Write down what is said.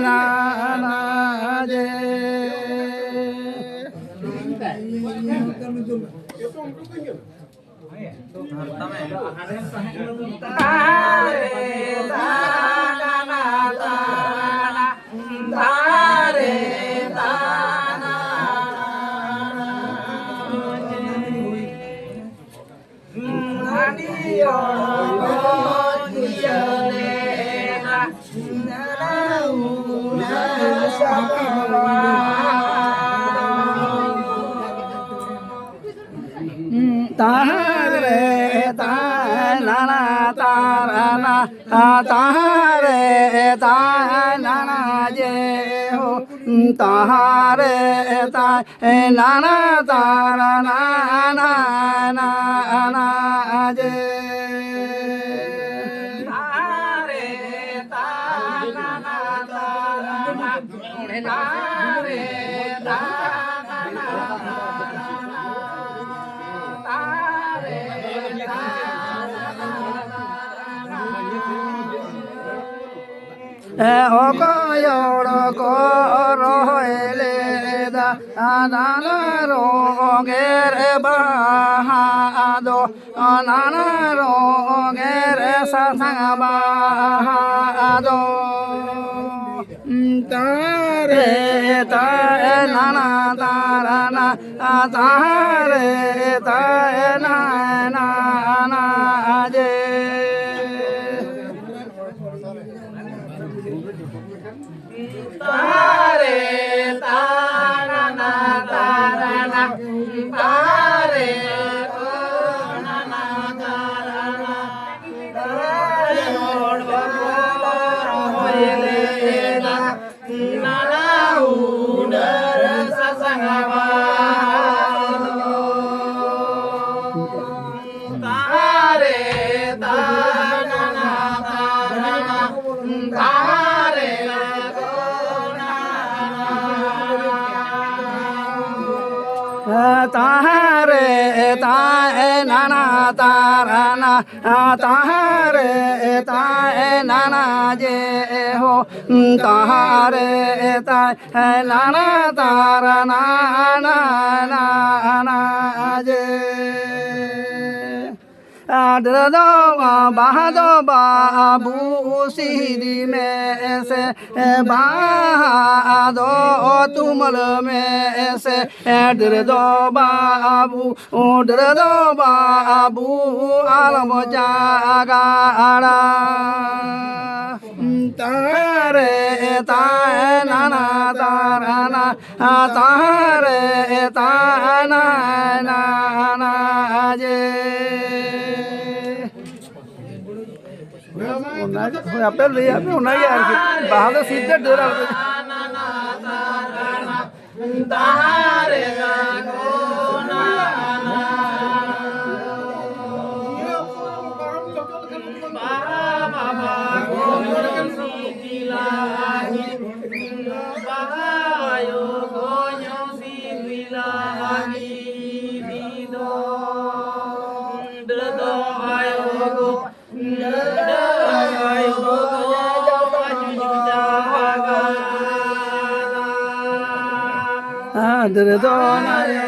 na na je Tare ta na na tara na tare ta na na je ho tare ta na na tara na na na na je tare ta na na tara na tare ta na na ho ko yoro ko ro ele da na na ro ge ba ha do na na ro ge sa sa ba ha do ta re ta na na ta ra na ta re ta na na na je tare ta na na ta ra na tare na na ta ra na tare mod ba hoile na na na u na sa sa ba tare ta na na ta ra na tare tare ta na na tara na tare ta na na je ho tare ta na na tara na na na na je adra do ba do ba bu si di me se ba do tumal me se adra do ba bu adra do ba bu alam jaga ara tare ta na na tara na tare ta na na na je আপনি লই আপনি ওনাই আর কি বাহাদে সিদ্ধে ডেরা তাহারে না গো না না বাবা গো সিদিলাহি বাবায়ো গো সিদিলাহি দিদো দদো আয়ো গো Adre do na